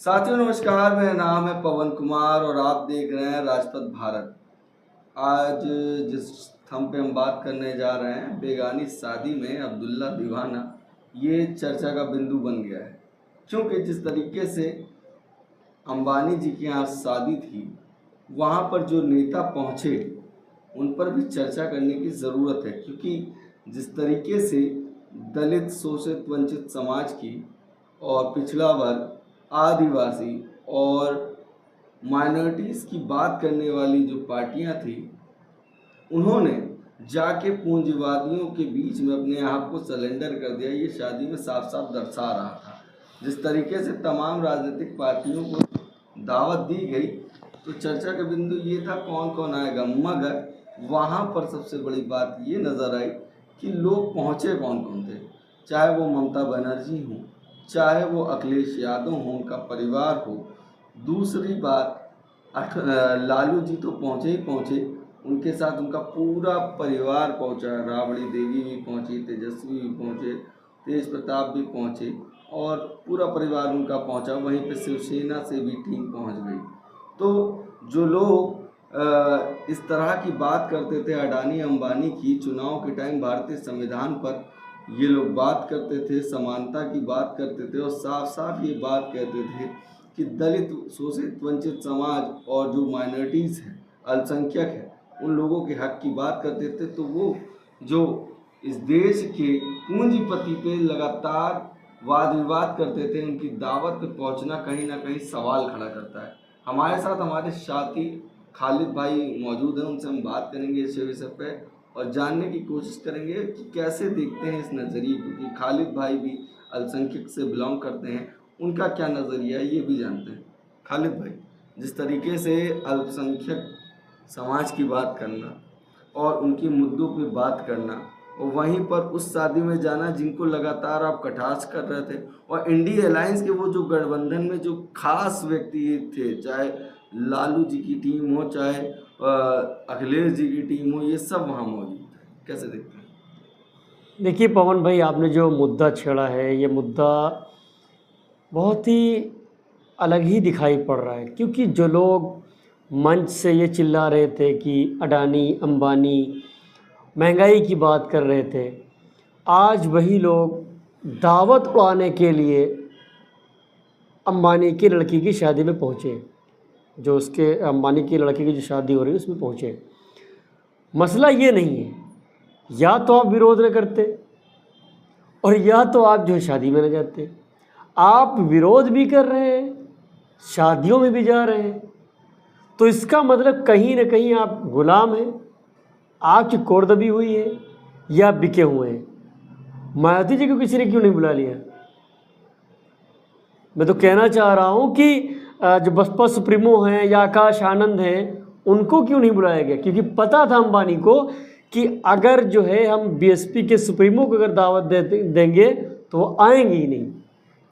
साथियों नमस्कार, मेरा नाम है पवन कुमार और आप देख रहे हैं राजपथ भारत। आज जिस थम पे हम बात करने जा रहे हैं, बेगानी शादी में अब्दुल्ला दीवाना, ये चर्चा का बिंदु बन गया है। क्योंकि जिस तरीके से अंबानी जी की यहाँ शादी थी, वहाँ पर जो नेता पहुँचे उन पर भी चर्चा करने की ज़रूरत है। क्योंकि जिस तरीके से दलित, शोषित, वंचित समाज की और पिछड़ा वर्ग, आदिवासी और माइनॉरिटीज़ की बात करने वाली जो पार्टियां थी, उन्होंने जाके पूंजीवादियों के बीच में अपने आप को सरेंडर कर दिया, ये शादी में साफ साफ दर्शा रहा था। जिस तरीके से तमाम राजनीतिक पार्टियों को दावत दी गई, तो चर्चा का बिंदु ये था कौन कौन आएगा, मगर वहाँ पर सबसे बड़ी बात ये नज़र आई कि लोग पहुँचे कौन कौन थे। चाहे वो ममता बनर्जी हों, चाहे वो अखिलेश यादव हों, उनका परिवार हो। दूसरी बात, लालू जी तो पहुँचे ही पहुँचे, उनके साथ उनका पूरा परिवार पहुँचा। राबड़ी देवी भी पहुँची, तेजस्वी भी पहुँचे, तेज प्रताप भी पहुँचे और पूरा परिवार उनका पहुँचा। वहीं पे शिवसेना से भी टीम पहुँच गई। तो जो लोग इस तरह की बात करते थे अडानी अंबानी की, चुनाव के टाइम भारतीय संविधान पर ये लोग बात करते थे, समानता की बात करते थे और साफ साफ ये बात कहते थे कि दलित, शोषित, वंचित समाज और जो माइनॉरिटीज़ हैं, अल्पसंख्यक है, उन लोगों के हक की बात करते थे। तो वो जो इस देश के पूंजीपति पे लगातार वाद विवाद करते थे, उनकी दावत पे पहुंचना कहीं ना कहीं सवाल खड़ा करता है। हमारे साथ हमारे साथी खालिद भाई मौजूद हैं, उनसे हम बात करेंगे इस विषय पे और जानने की कोशिश करेंगे कि कैसे देखते हैं इस नज़रिए को। कि खालिद भाई भी अल्पसंख्यक से बिलोंग करते हैं, उनका क्या नज़रिया है ये भी जानते हैं। खालिद भाई, जिस तरीके से अल्पसंख्यक समाज की बात करना और उनके मुद्दों पे बात करना और वहीं पर उस शादी में जाना जिनको लगातार आप कटाक्ष कर रहे थे, और इंडिया अलायंस के वो जो गठबंधन में जो खास व्यक्ति थे, चाहे लालू जी की टीम हो, चाहे अखिलेश जी की टीम हो, ये सब वहाँ मौजूद है। कैसे देखते हैं? देखिए पवन भाई, आपने जो मुद्दा छेड़ा है, ये मुद्दा बहुत ही अलग ही दिखाई पड़ रहा है। क्योंकि जो लोग मंच से ये चिल्ला रहे थे कि अडानी अंबानी महंगाई की बात कर रहे थे, आज वही लोग दावत उड़ाने के लिए अंबानी की लड़की की शादी में पहुँचे, जो उसके अंबानी की लड़की की जो शादी हो रही है उसमें पहुँचे। मसला ये नहीं है, या तो आप विरोध न करते और या तो आप जो है शादी में न जाते। आप विरोध भी कर रहे हैं, शादियों में भी जा रहे हैं, तो इसका मतलब कहीं ना कहीं आप गुलाम हैं, आपकी कोर दबी हुई है या बिके हुए हैं। मायावती जी को किसी ने क्यों नहीं बुला लिया? मैं तो कहना चाह रहा हूँ कि जो बसपा सुप्रीमो हैं या आकाश आनंद हैं, उनको क्यों नहीं बुलाया गया? क्योंकि पता था अंबानी को कि अगर जो है हम बीएसपी के सुप्रीमो को अगर दावत देंगे तो वो आएंगे ही नहीं।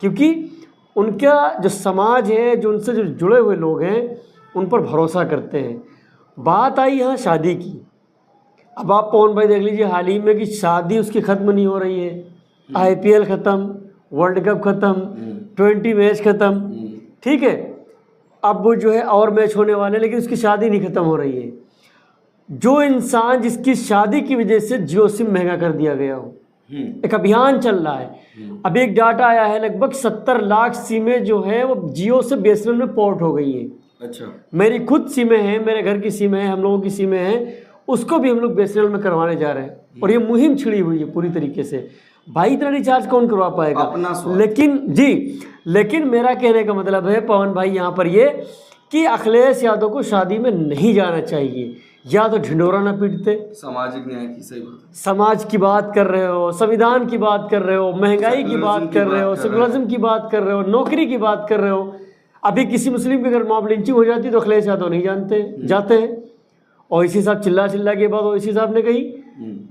क्योंकि उनका जो समाज है, जो उनसे जो जुड़े हुए लोग हैं, उन पर भरोसा करते हैं। बात आई यहाँ शादी की। अब आप पवन भाई देख लीजिए, हाल ही में कि शादी उसकी ख़त्म नहीं हो रही है। आईपीएल ख़त्म, वर्ल्ड कप ख़त्म, 20 मैच ख़त्म, ठीक है, अब वो जो है और मैच होने वाले, लेकिन उसकी शादी नहीं ख़त्म हो रही है। जो इंसान जिसकी शादी की वजह से जियो सिम महंगा कर दिया गया हो, एक अभियान चल रहा है। अब एक डाटा आया है, लगभग 70 लाख सिमें जो है वो जियो से बीएसएनएल में पोर्ट हो गई हैं। अच्छा, मेरी खुद सिमें हैं, मेरे घर की सिमें हैं, हम लोगों की सिमें हैं, उसको भी हम लोग बीएसएनएल में करवाने जा रहे हैं। और ये मुहिम छिड़ी हुई है पूरी तरीके से। भाई इतना रिचार्ज कौन करवा पाएगा? अपना लेकिन मेरा कहने का मतलब है पवन भाई यहाँ पर ये कि अखिलेश यादव को शादी में नहीं जाना चाहिए। या तो ढिंडोरा ना पीटते, सामाजिक न्याय की सही बात, समाज की बात कर रहे हो, संविधान की बात कर रहे हो, महंगाई की बात कर रहे हो, सेकुलरिज्म की बात कर रहे हो, नौकरी की बात कर रहे हो। अभी किसी मुस्लिम की अगर मॉब लिंचिंग हो जाती तो अखिलेश यादव नहीं जाते हैं। और इसी साहब चिल्ला के बाद ओवैसी साहब ने कही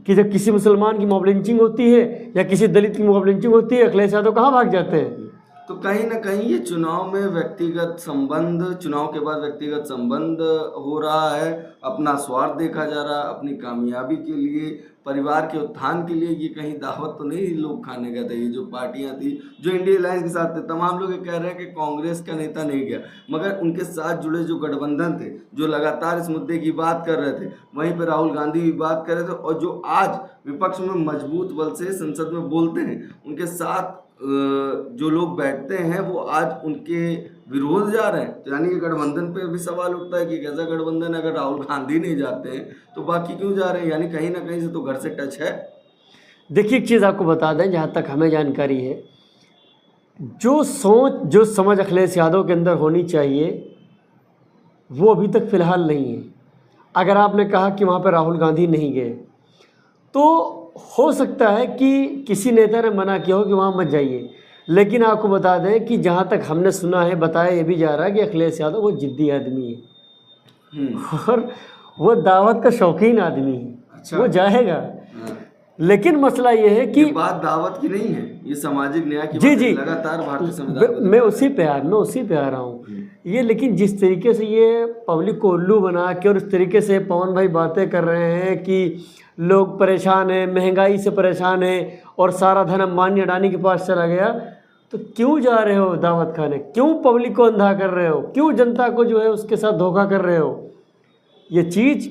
कि जब किसी मुसलमान की मॉब लिंचिंग होती है या किसी दलित की मॉब लिंचिंग होती है, अखिलेश यादव कहाँ भाग जाते हैं? तो कहीं ना कहीं ये चुनाव में व्यक्तिगत संबंध, चुनाव के बाद व्यक्तिगत संबंध हो रहा है, अपना स्वार्थ देखा जा रहा है, अपनी कामयाबी के लिए, परिवार के उत्थान के लिए। ये कहीं दावत तो नहीं लोग खाने गए थे। ये जो पार्टियां थी जो इंडिया अलायंस के साथ थे, तमाम लोग ये कह रहे हैं कि कांग्रेस का नेता नहीं गया, मगर उनके साथ जुड़े जो गठबंधन थे, जो लगातार इस मुद्दे की बात कर रहे थे, वहीं पर राहुल गांधी भी बात कर रहे थे, और जो आज विपक्ष में मजबूत बल से संसद में बोलते हैं, उनके साथ जो लोग बैठते हैं वो आज उनके विरोध जा रहे हैं। तो यानी कि गठबंधन पे भी सवाल उठता है कि कैसा गठबंधन है, अगर राहुल गांधी नहीं जाते हैं तो बाकी क्यों जा रहे हैं? यानी कहीं ना कहीं से तो घर से टच है। देखिए एक चीज़ आपको बता दें, जहाँ तक हमें जानकारी है, जो सोच जो समझ अखिलेश यादव के अंदर होनी चाहिए वो अभी तक फ़िलहाल नहीं है। अगर आपने कहा कि वहाँ पर राहुल गांधी नहीं गए, तो हो सकता है कि किसी नेता ने मना किया हो कि वहाँ मत जाइए, लेकिन आपको बता दें कि जहाँ तक हमने सुना है, बताया ये भी जा रहा है कि अखिलेश यादव वो जिद्दी आदमी है और वो दावत का शौकीन आदमी है। अच्छा। वो जाएगा। हाँ। लेकिन मसला ये है कि ये बात दावत की नहीं है, ये सामाजिक न्याय की जी बात है। जी, लगातार भारतीय संविधान मैं उसी पे आ रहा हूँ। ये लेकिन जिस तरीके से ये पब्लिक को उल्लू बना के और इस तरीके से पवन भाई बातें कर रहे हैं कि लोग परेशान हैं, महंगाई से परेशान हैं और सारा धन अंबानी अडानी के पास चला गया, तो क्यों जा रहे हो दावत खाने? क्यों पब्लिक को अंधा कर रहे हो? क्यों जनता को जो है उसके साथ धोखा कर रहे हो? ये चीज़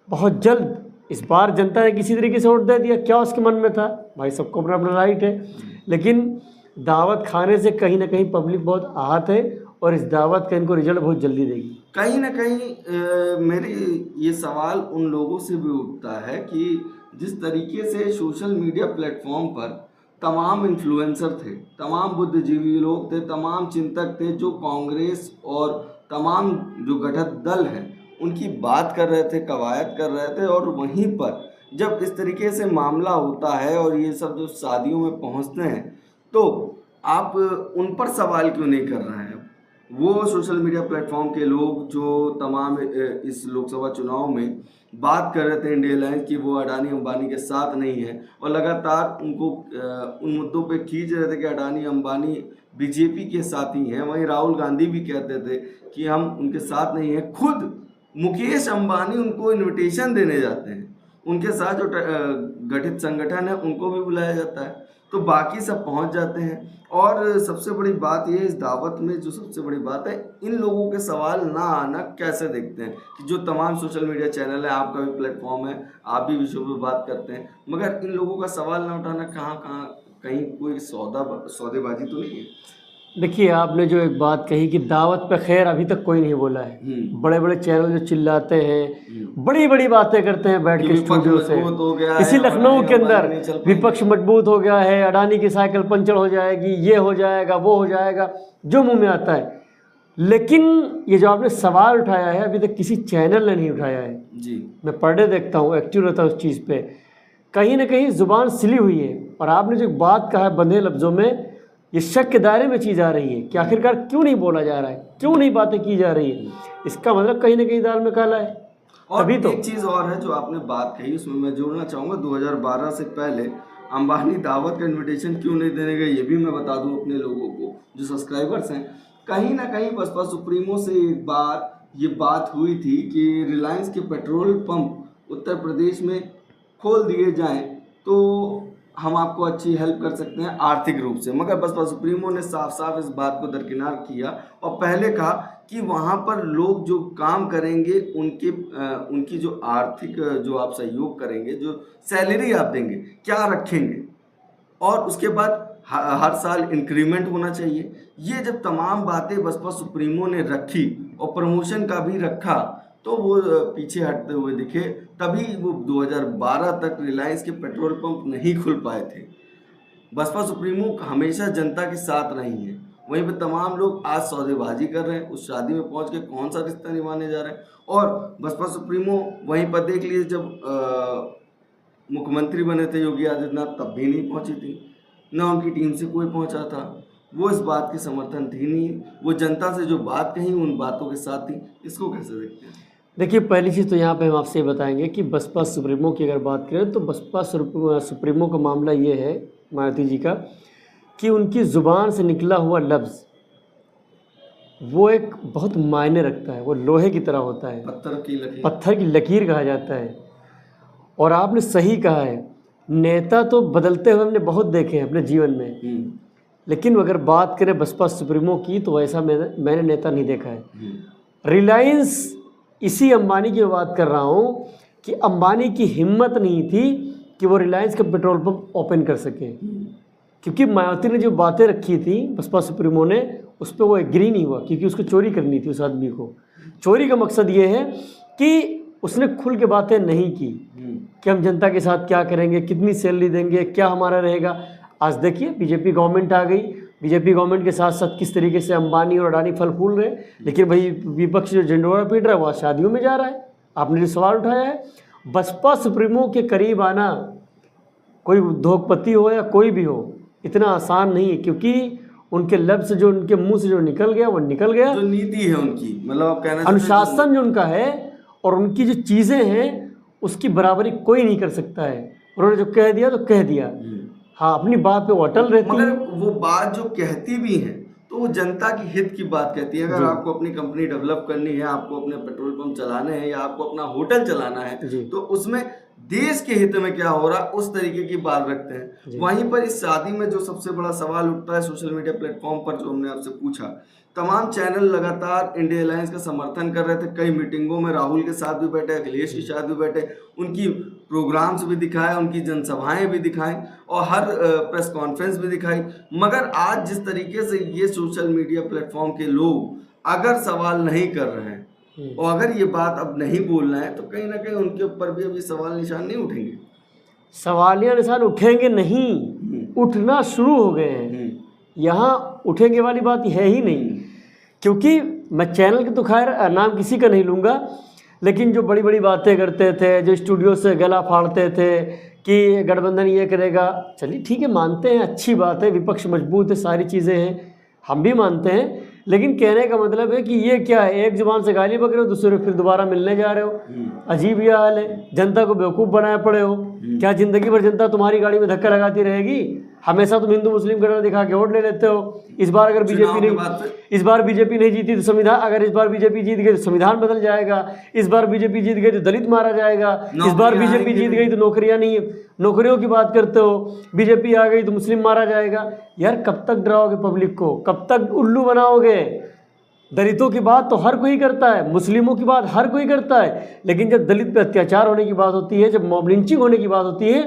बहुत जल्द, इस बार जनता ने किसी तरीके से वोट दे दिया, क्या उसके मन में था? भाई सबको अपना अपना राइट है, लेकिन दावत खाने से कहीं ना कहीं पब्लिक बहुत आहत है और इस दावत का इनको रिजल्ट बहुत जल्दी देगी। कहीं ना कहीं मेरी ये सवाल उन लोगों से भी उठता है कि जिस तरीके से सोशल मीडिया प्लेटफॉर्म पर तमाम इन्फ्लुएंसर थे, तमाम बुद्धिजीवी लोग थे, तमाम चिंतक थे, जो कांग्रेस और तमाम जो गठित दल हैं उनकी बात कर रहे थे, कवायद कर रहे थे, और वहीं पर जब इस तरीके से मामला होता है और ये सब जो शादियों में पहुंचते हैं, तो आप उन पर सवाल क्यों नहीं कर रहे हैं? वो सोशल मीडिया प्लेटफॉर्म के लोग जो तमाम इस लोकसभा चुनाव में बात कर रहे थे इंडिया अलायंस की, वो अडानी अंबानी के साथ नहीं है, और लगातार उनको उन मुद्दों पे खींच रहे थे कि अडानी अंबानी बीजेपी के साथी हैं। वहीं राहुल गांधी भी कहते थे कि हम उनके साथ नहीं हैं। खुद मुकेश अंबानी उनको इनविटेशन देने जाते हैं, उनके साथ जो गठित संगठन है उनको भी बुलाया जाता है, तो बाकी सब पहुंच जाते हैं। और सबसे बड़ी बात ये, इस दावत में जो सबसे बड़ी बात है, इन लोगों के सवाल ना आना कैसे देखते हैं कि जो तमाम सोशल मीडिया चैनल है, आपका भी प्लेटफॉर्म है, आप भी विषयों पे बात करते हैं, मगर इन लोगों का सवाल ना उठाना कहीं कोई सौदेबाजी तो नहीं है? देखिए आपने जो एक बात कही कि दावत पे खैर अभी तक कोई नहीं बोला है। बड़े बड़े चैनल जो चिल्लाते हैं, बड़ी बड़ी बातें करते हैं बैठ के स्टूडियो से, इसी लखनऊ के अंदर विपक्ष मजबूत हो गया है, अडानी की साइकिल पंचर हो जाएगी, ये हो जाएगा, वो हो जाएगा, जो मुंह में आता है। लेकिन ये जो आपने सवाल उठाया है, अभी तक किसी चैनल ने नहीं उठाया है जी। मैं पर डे देखता हूँ, एक्टिव रहता हूँ उस चीज़ पे। कहीं ना कहीं जुबान सिली हुई है, और आपने जो बात कहा है बंधे लफ्ज़ों में, ये शक के दायरे में चीज़ आ रही है कि आखिरकार क्यों नहीं बोला जा रहा है, क्यों नहीं बातें की जा रही है। इसका मतलब कहीं ना कहीं दाल में काला है। और अभी तो एक चीज़ और है जो आपने बात कही, उसमें मैं जोड़ना चाहूँगा, 2012 से पहले अंबानी दावत का इन्विटेशन क्यों नहीं देने गए, ये भी मैं बता दूँ अपने लोगों को जो सब्सक्राइबर्स हैं। कहीं ना कहीं बसपा सुप्रीमो से एक बार ये बात हुई थी कि रिलायंस के पेट्रोल पंप उत्तर प्रदेश में खोल दिए जाएं तो हम आपको अच्छी हेल्प कर सकते हैं आर्थिक रूप से, मगर बसपा सुप्रीमो ने साफ साफ इस बात को दरकिनार किया और पहले कहा कि वहाँ पर लोग जो काम करेंगे उनकी जो आर्थिक जो आप सहयोग करेंगे, जो सैलरी आप देंगे, क्या रखेंगे, और उसके बाद हर साल इंक्रीमेंट होना चाहिए। ये जब तमाम बातें बसपा सुप्रीमो ने रखी और प्रमोशन का भी रखा, तो वो पीछे हटते हुए दिखे। तभी वो 2012 तक रिलायंस के पेट्रोल पंप नहीं खुल पाए थे। बसपा सुप्रीमो हमेशा जनता के साथ रही है। वहीं पे तमाम लोग आज सौदेबाजी कर रहे हैं, उस शादी में पहुंच के कौन सा रिश्ता निभाने जा रहे हैं। और बसपा सुप्रीमो वहीं पर देख लीजिए, जब मुख्यमंत्री बने थे योगी आदित्यनाथ, तब भी नहीं पहुंची थी, ना उनकी टीम से कोई पहुंचा था। वो इस बात की समर्थन थी नहीं, वो जनता से जो बात कही उन बातों के साथ थी। इसको कैसे देखते हैं? देखिए, पहली चीज़ तो यहाँ पे हम आपसे बताएंगे कि बसपा सुप्रीमो की अगर बात करें तो बसपा सुप्रीमो का मामला ये है मायावती जी का कि उनकी ज़ुबान से निकला हुआ लफ्ज़ वो एक बहुत मायने रखता है, वो लोहे की तरह होता है, पत्थर की लकीर कहा जाता है। और आपने सही कहा है, नेता तो बदलते हुए हमने बहुत देखे हैं अपने जीवन में, लेकिन अगर बात करें बसपा सुप्रीमो की तो ऐसा मैंने नेता नहीं देखा है। रिलायंस, इसी अंबानी की बात कर रहा हूँ कि अंबानी की हिम्मत नहीं थी कि वो रिलायंस का पेट्रोल पंप ओपन कर सके, क्योंकि मायावती ने जो बातें रखी थी बसपा सुप्रीमो ने, उस पर वो एग्री नहीं हुआ, क्योंकि उसको चोरी करनी थी। उस आदमी को चोरी का मकसद ये है कि उसने खुल के बातें नहीं की कि हम जनता के साथ क्या करेंगे, कितनी सैलरी देंगे, क्या हमारा रहेगा। आज देखिए बीजेपी गवर्नमेंट आ गई, बीजेपी गवर्नमेंट के साथ साथ किस तरीके से अंबानी और अडानी फल फूल रहे, लेकिन भाई विपक्ष जो झंडोरा पीट रहा है वो शादियों में जा रहा है। आपने जो सवाल उठाया है, बसपा सुप्रीमो के करीब आना, कोई उद्योगपति हो या कोई भी हो, इतना आसान नहीं है, क्योंकि उनके लफ्ज़ जो उनके मुंह से जो निकल गया वो निकल गया। जो नीति है उनकी, मतलब आप कहना अनुशासन जो उनका है और उनकी जो चीज़ें हैं उसकी बराबरी कोई नहीं कर सकता है। उन्होंने जो कह दिया तो कह दिया, हाँ, अपनी बात पे वो अटल रहती है। मगर वो बात जो कहती भी है तो वो जनता की हित की बात कहती है। अगर आपको अपनी कंपनी डेवलप करनी है, आपको अपने पेट्रोल पंप चलाने हैं या आपको अपना होटल चलाना है, तो उसमें देश के हित में क्या हो रहा है उस तरीके की बात रखते हैं। वहीं पर इस शादी में जो सबसे बड़ा सवाल उठता है सोशल मीडिया प्लेटफॉर्म पर, जो हमने आपसे पूछा, तमाम चैनल लगातार इंडिया अलायंस का समर्थन कर रहे थे। कई मीटिंगों में राहुल के साथ भी बैठे, अखिलेश के साथ भी बैठे, उनकी प्रोग्राम्स भी दिखाए, उनकी जनसभाएं भी दिखाएं और हर प्रेस कॉन्फ्रेंस भी दिखाई। मगर आज जिस तरीके से ये सोशल मीडिया प्लेटफॉर्म के लोग अगर सवाल नहीं कर रहे हैं और अगर ये बात अब नहीं बोलना है, तो कहीं ना कहीं उनके ऊपर भी अभी सवाल निशान नहीं उठेंगे। सवालिया निशान उठेंगे नहीं, उठना शुरू हो गए हैं। यहाँ उठेंगे वाली बात है ही नहीं, क्योंकि मैं चैनल के तो खैर नाम किसी का नहीं लूँगा, लेकिन जो बड़ी बड़ी बातें करते थे, जो स्टूडियो से गला फाड़ते थे कि गठबंधन ये करेगा, चलिए ठीक है, मानते हैं, अच्छी बात है, विपक्ष मजबूत है, सारी चीज़ें हैं, हम भी मानते हैं, लेकिन कहने का मतलब है कि ये क्या है, एक जुबान से गाली बक रहे हो, दूसरे फिर दोबारा मिलने जा रहे हो। अजीब यह हाल है, जनता को बेवकूफ़ बनाए पड़े हो। क्या ज़िंदगी भर जनता तुम्हारी गाड़ी में धक्का लगाती रहेगी? हमेशा तुम हिंदू मुस्लिम कलर दिखा के वोट ले लेते हो। इस बार अगर बीजेपी नहीं जीती तो संविधान, अगर इस बार बीजेपी जीत गई तो संविधान बदल जाएगा, इस बार बीजेपी जीत गई तो दलित मारा जाएगा, इस बार बीजेपी जीत गई तो नौकरियां नहीं, नौकरियों की बात करते हो, बीजेपी आ गई तो मुस्लिम मारा जाएगा। यार कब तक डराओगे पब्लिक को, कब तक उल्लू बनाओगे? दलितों की बात तो हर कोई करता है, मुस्लिमों की बात हर कोई करता है, लेकिन जब दलित पे अत्याचार होने की बात होती है, जब मॉब लिंचिंग होने की बात होती है,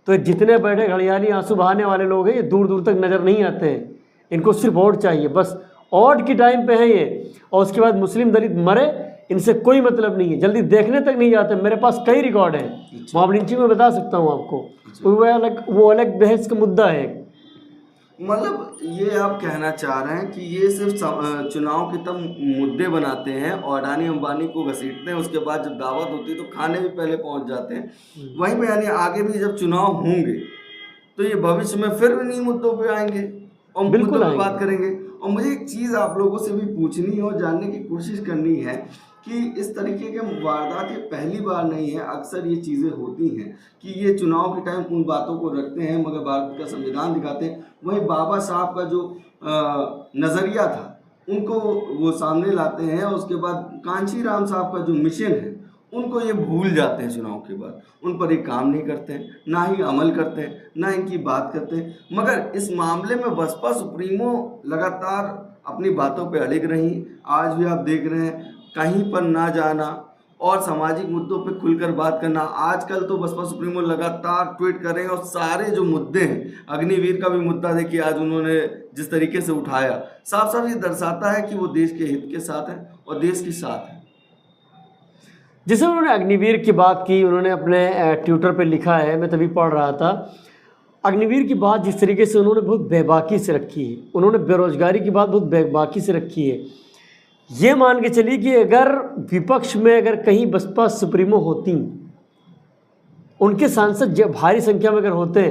तो जितने बड़े घड़ियाली आंसू बहाने वाले लोग हैं ये दूर दूर तक नज़र नहीं आते हैं। इनको सिर्फ वोट चाहिए, बस वोट की टाइम पे है ये, और उसके बाद मुस्लिम दलित मरे इनसे कोई मतलब नहीं है, जल्दी देखने तक नहीं जाते। मेरे पास कई रिकॉर्ड हैं, मॉब लिंचिंग में बता सकता हूँ आपको, वो अलग बहस का मुद्दा है। मतलब ये आप कहना चाह रहे हैं कि ये सिर्फ चुनाव के तब मुद्दे बनाते हैं और अडानी अंबानी को घसीटते हैं, उसके बाद जब दावत होती है तो खाने भी पहले पहुंच जाते हैं। वहीं पे यानी आगे भी जब चुनाव होंगे तो ये भविष्य में फिर इन्हीं मुद्दों पे आएंगे और मुद्दों पे बात करेंगे। और मुझे एक चीज़ आप लोगों से भी पूछनी है और जानने की कोशिश करनी है कि इस तरीके के वारदात ये पहली बार नहीं है, अक्सर ये चीज़ें होती हैं कि ये चुनाव के टाइम उन बातों को रखते हैं मगर भारत का संविधान दिखाते हैं। वहीं बाबा साहब का जो नज़रिया था उनको वो सामने लाते हैं, और उसके बाद कांची राम साहब का जो मिशन है उनको ये भूल जाते हैं चुनाव के बाद, उन पर ये काम नहीं करते हैं, ना ही अमल करते हैं, ना इनकी बात करते हैं। मगर इस मामले में बसपा सुप्रीमो लगातार अपनी बातों पे अड़िग रही। आज भी आप देख रहे हैं कहीं पर ना जाना और सामाजिक मुद्दों पे खुलकर बात करना। आजकल तो बसपा सुप्रीमो लगातार ट्वीट कर रहे हैं और सारे जो मुद्दे हैं, अग्निवीर का भी मुद्दा देखिए आज उन्होंने जिस तरीके से उठाया, साफ साफ ये दर्शाता है कि वो देश के हित के साथ हैं और देश के साथ हैं। जैसे उन्होंने अग्निवीर की बात की, उन्होंने अपने ट्विटर पे लिखा है, मैं तभी पढ़ रहा था, अग्निवीर की बात जिस तरीके से उन्होंने बहुत बेबाकी से रखी है, उन्होंने बेरोजगारी की बात बहुत बेबाकी से रखी है। ये मान के चलिए कि अगर विपक्ष में अगर कहीं बसपा सुप्रीमो होती, उनके सांसद जब भारी संख्या में अगर होते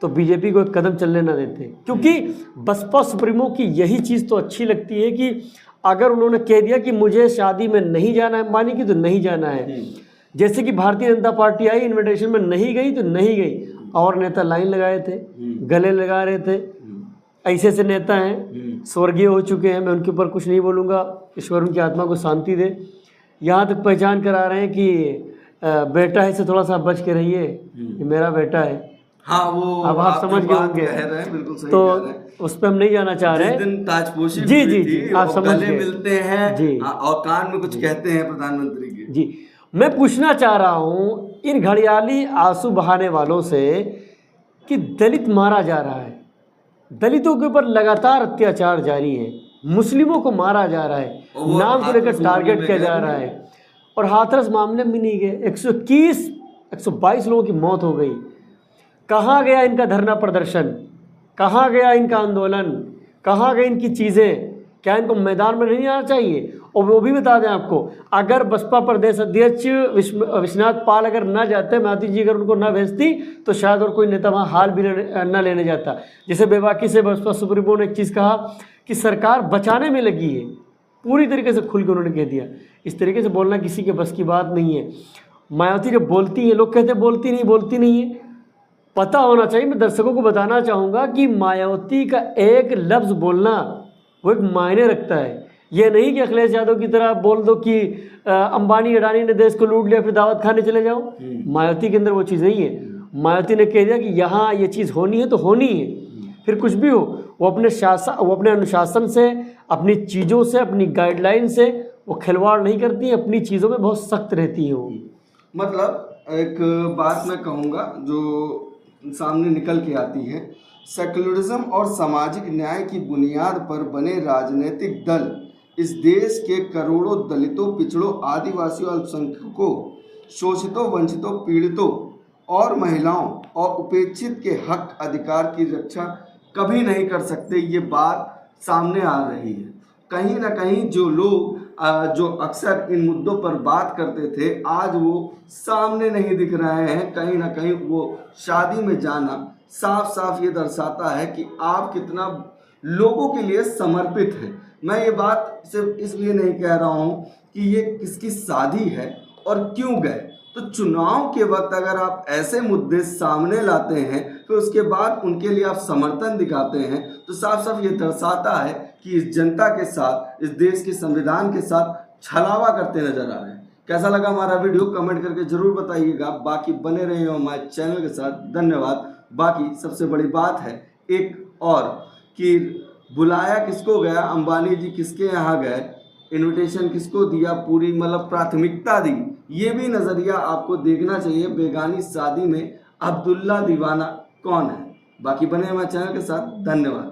तो बीजेपी को एक कदम चलने ना देते, क्योंकि बसपा सुप्रीमो की यही चीज़ तो अच्छी लगती है कि अगर उन्होंने कह दिया कि मुझे शादी में नहीं जाना है अंबानी की तो नहीं जाना है। जैसे कि भारतीय जनता पार्टी आई, इन्विटेशन में नहीं गई तो नहीं गई, और नेता लाइन लगाए थे, गले लगा रहे थे, ऐसे ऐसे नेता हैं, स्वर्गीय हो चुके हैं, मैं उनके ऊपर कुछ नहीं बोलूँगा, ईश्वर उनकी आत्मा को शांति दे। यहाँ तक पहचान करा रहे हैं कि बेटा है से थोड़ा सा बच के रहिए, ये मेरा बेटा है। हाँ, वो अब आप समझ गए होंगे, बिल्कुल सही तो कह रहे हैं। उस पर हम नहीं जाना चाह रहे जिस हैं। दिन ताजपोशी जी हुई जी थी, जी, आप वो समझ गले गए मिलते हैं जी। और कान में कुछ कहते हैं प्रधानमंत्री के। जी, मैं पूछना चाह रहा हूँ इन घड़ियाली आंसू बहाने वालों से कि दलित मारा जा रहा है, दलितों के ऊपर लगातार अत्याचार जारी है, मुस्लिमों को मारा जा रहा है, नाम को लेकर टारगेट किया जा रहा है, और हाथरस मामले में नहीं गए। 122 लोगों की मौत हो गई। कहाँ गया इनका धरना प्रदर्शन, कहाँ गया इनका आंदोलन, कहाँ गई इनकी चीज़ें? क्या इनको मैदान में नहीं आना चाहिए? और वो भी बता दें आपको, अगर बसपा प्रदेश अध्यक्ष विश्वनाथ पाल अगर ना जाते, मायावती जी अगर उनको ना भेजती, तो शायद और कोई नेता वहाँ हाल भी न लेने जाता। जैसे बेबाकी से बसपा सुप्रीमो ने एक चीज़ कहा कि सरकार बचाने में लगी है, पूरी तरीके से खुल के उन्होंने कह दिया। इस तरीके से बोलना किसी के बस की बात नहीं है। मायावती जब बोलती है, लोग कहते हैं बोलती नहीं है, पता होना चाहिए। मैं दर्शकों को बताना चाहूँगा कि मायावती का एक लफ्ज़ बोलना वो एक मायने रखता है। ये नहीं कि अखिलेश यादव की तरह बोल दो कि अंबानी अडानी ने देश को लूट लिया फिर दावत खाने चले जाओ। मायावती के अंदर वो चीज़ नहीं है। मायावती ने कह दिया कि यहाँ ये चीज़ होनी है तो होनी है, फिर कुछ भी हो। वो अपने अनुशासन से, अपनी चीज़ों से, अपनी गाइडलाइन से वो खिलवाड़ नहीं करती है, अपनी चीज़ों में बहुत सख्त रहती है वो। मतलब एक बात मैं कहूँगा जो सामने निकल के आती है, सेकुलरिज्म और सामाजिक न्याय की बुनियाद पर बने राजनीतिक दल इस देश के करोड़ों दलितों, पिछड़ों, आदिवासियों, अल्पसंख्यकों, शोषितों, वंचितों, पीड़ितों और महिलाओं और उपेक्षित के हक अधिकार की रक्षा कभी नहीं कर सकते। ये बात सामने आ रही है। कहीं ना कहीं जो लोग जो अक्सर इन मुद्दों पर बात करते थे, आज वो सामने नहीं दिख रहे हैं। कहीं ना कहीं वो शादी में जाना साफ साफ ये दर्शाता है कि आप कितना लोगों के लिए समर्पित हैं। मैं ये बात सिर्फ इसलिए नहीं कह रहा हूँ कि ये किसकी शादी है और क्यों गए। तो चुनाव के वक्त अगर आप ऐसे मुद्दे सामने लाते हैं, फिर उसके बाद उनके लिए आप समर्थन दिखाते हैं, तो साफ साफ ये दर्शाता है कि इस जनता के साथ, इस देश के संविधान के साथ छलावा करते नजर आ रहे हैं। कैसा लगा हमारा वीडियो कमेंट करके जरूर बताइएगा। बाकी बने रहिए हमारे चैनल के साथ। धन्यवाद। बाकी सबसे बड़ी बात है एक और कि बुलाया किसको गया, अंबानी जी किसके यहाँ गए, इनविटेशन किसको दिया, पूरी मतलब प्राथमिकता दी, ये भी नज़रिया आपको देखना चाहिए। बेगानी शादी में अब्दुल्ला दीवाना कौन है? बाकी बने हमारे चैनल के साथ। धन्यवाद।